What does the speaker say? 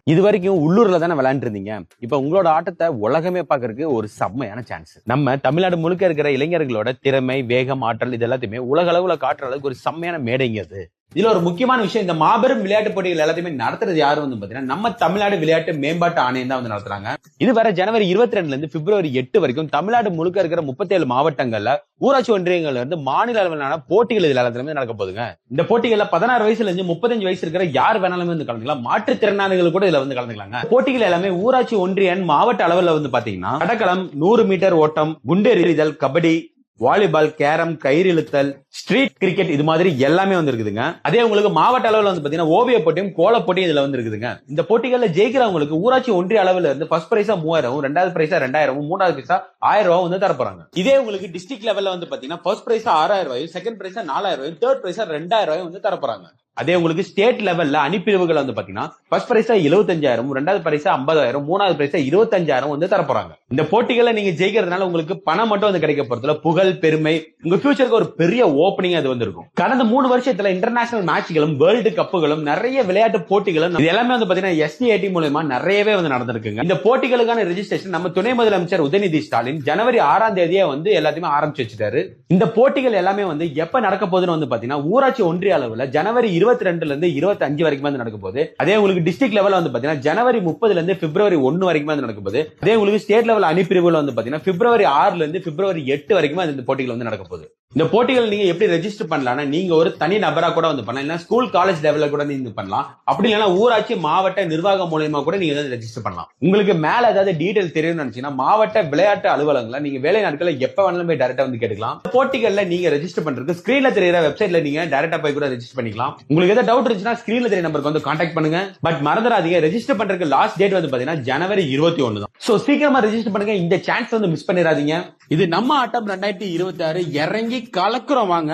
இது வரைக்கும் உள்ளூர்ல தானே விளையாண்டு இருந்தீங்க. இப்ப உங்களோட ஆட்டத்தை உலகமே பாக்குறதுக்கு ஒரு செம்மையான சான்ஸ். நம்ம தமிழ்நாடு முழுக்க இருக்கிற இளைஞர்களோட திறமை, வேகம், ஆற்றல் இது எல்லாத்தையுமே உலக அளவுல காட்டுற அளவுக்கு ஒரு செம்மையான மேடைங்க அது. இதுல ஒரு முக்கியமான விஷயம், இந்த மாபெரும் விளையாட்டு போட்டிகள் எல்லாத்தையுமே நடத்துறது யாரு வந்து பாத்தீங்கன்னா நம்ம தமிழ்நாடு விளையாட்டு மேம்பாட்டு ஆணையம் தான் வந்து நடத்துறாங்க. இது வர ஜனவரி 22 இருந்து பிப்ரவரி 8 வரைக்கும் தமிழ்நாடு முழுக்க இருக்கிற 37 மாவட்டங்கள்ல ஊராட்சி ஒன்றியங்கள்ல இருந்து மாநில அளவிலான போட்டிகள் இதுல எல்லாத்துலயுமே நடக்க போகுதுங்க. இந்த போட்டிகள்ல 16 வயசுல இருந்து 35 வயசு இருக்கிற யார் வேணாலுமே வந்து கலந்துக்கலாம். மாற்றுத்திறனாளிகள் கூட இதுல வந்து கலந்துக்கலாங்க. போட்டிகள் எல்லாமே ஊராட்சி ஒன்றிய மாவட்ட அளவுல வந்து பாத்தீங்கன்னா தடகளம், 100 மீட்டர் ஓட்டம், குண்டு எறிதல், கபடி, வாலிபால், கேரம், கயிறு இழுத்தல், ஸ்ட்ரீட் கிரிக்கெட் இது மாதிரி எல்லாமே வந்து இருக்குதுங்க. அதே உங்களுக்கு மாவட்ட அளவுல வந்து பாத்தீங்கன்னா ஓவிய போட்டியும் கோல போட்டியும் இதுல வந்து இருக்குதுங்க. இந்த போட்டிகள்ல ஜெயிக்கிறவங்களுக்கு ஊராட்சி ஒன்றிய அளவுல இருந்து ஃபர்ஸ்ட் பிரைஸா 3000, ரெண்டாவது பிரைஸா 2000, மூணாவது பிரைஸா 1000 ரூபாய் வந்து தரப்போறாங்க. இதே உங்களுக்கு டிஸ்ட்ரிக்ட் லெவல்ல வந்து பாத்தீங்கன்னா ஃபர்ஸ்ட் பிரைஸா 6000 ரூபாயும், செகண்ட் பிரைஸா 4000 ரூபாயும், தேர்ட் பிரைஸா 2000 ரூபாயும் வந்து தரப்போறாங்க. அதே உங்களுக்கு ஸ்டேட் லெவல்ல அணிப்பிரிவுகள் வந்து பாத்தீங்கன்னா ஃபர்ஸ்ட் பிரைஸா 75,000, ரெண்டாவது பிரைஸா 50,000, மூணாவது பிரைஸா 25,000 வந்து தரப்போறாங்க. இந்த போட்டிகளை நீங்க ஜெயிக்கிறதுனால உங்களுக்கு பணம் மட்டும் வந்து கிடைக்க போறதுல புகழ், பெருமை, உங்க ஃபியூச்சருக்கு ஒரு பெரிய ஓப்பனிங் அது வந்து இருக்கும். கடந்த 3 வருஷத்துல இன்டர்நேஷனல் மேட்ச்களும், வேர்ல்டு கப்புகளும், நிறைய விளையாட்டு போட்டிகளும் இது எல்லாமே வந்து பாத்தீங்கன்னா SCAT மூலமா நிறையவே வந்து நடந்திருக்குங்க. இந்த போட்டிகளுக்கான ரெஜிஸ்ட்ரேஷன் நம்ம துணை முதலமைச்சர் உதயநிதி ஸ்டாலின் ஜனவரி 6ஆம் தேதியே வந்து எல்லாத்தையுமே ஆரம்பிச்சு வச்சுட்டாரு. இந்த போட்டிகள் எல்லாமே வந்து எப்ப நடக்க போகுதுன்னு வந்து பாத்தீங்கன்னா ஊராட்சி ஒன்றிய அளவுல ஜனவரி 22 இருந்து 25 வரைக்கும் வந்து நடக்க போகுது. அதே உங்களுக்கு டிஸ்ட்ரிக்ட் லெவல்ல வந்து பாத்தீங்கன்னா ஜனவரி 30 இருந்து பிப்ரவரி 1 வரைக்கும் வந்து நடக்க போகுது. அதே உங்களுக்கு ஸ்டேட் லெவல் அணிப்பிரிவுகள் வந்து பாத்தீங்கன்னா பிப்ரவரி 6 இருந்து பிப்ரவரி 8 வரைக்கும் இந்த போட்டிகள் வந்து நடக்க போகுது. இந்த போட்டிகள் நீங்க எப்படி ரெஜிஸ்டர் பண்ணலாம்னா நீங்க ஒரு தனி நபரா கூட வந்து பண்ணலாம், இல்ல ஸ்கூல் காலேஜ் லெவல்ல கூட நீங்க பண்ணலாம். அப்படி இல்லைன்னா ஊராட்சி மாவட்ட நிர்வாகம் மூலமா கூட நீங்க வந்து ரெஜிஸ்டர் பண்ணலாம். உங்களுக்கு மேல ஏதாவது டீடைல் தெரியணும்னு நினைச்சீங்கன்னா மாவட்ட விளையாட்டு அலுவலகங்களை நீங்க வேலை நாட்களை எப்ப வேணாலும் போய் டைரக்டா வந்து கேட்டுக்கலாம். போட்டிகள்ல நீங்க ரெஜிஸ்டர் பண்றதுக்கு ஸ்கிரீன்ல தெரியற வெப்சைட்ல நீங்க டைரக்டா போய் கூட ரெஜிஸ்டர் பண்ணிக்கலாம். உங்களுக்கு ஏதாவது டவுட் இருந்துச்சுன்னா ஸ்கிரீன்ல தெரிய நம்பருக்கு வந்து கான்டாக்ட் பண்ணுங்க. பட் மறந்துடாதீங்க, ரெஜிஸ்டர் பண்றதுக்கு லாஸ்ட் டேட் வந்து பாத்தீங்கன்னா ஜனவரி 21 தான். சோ சீக்கிரமா ரெஜிஸ்டர் பண்ணுங்க, இந்த சான்ஸ் வந்து மிஸ் பண்ணிடாதீங்க. இது நம்ம ஆட்டம் 2026 இறங்கி கலக்குறோம் வாங்க.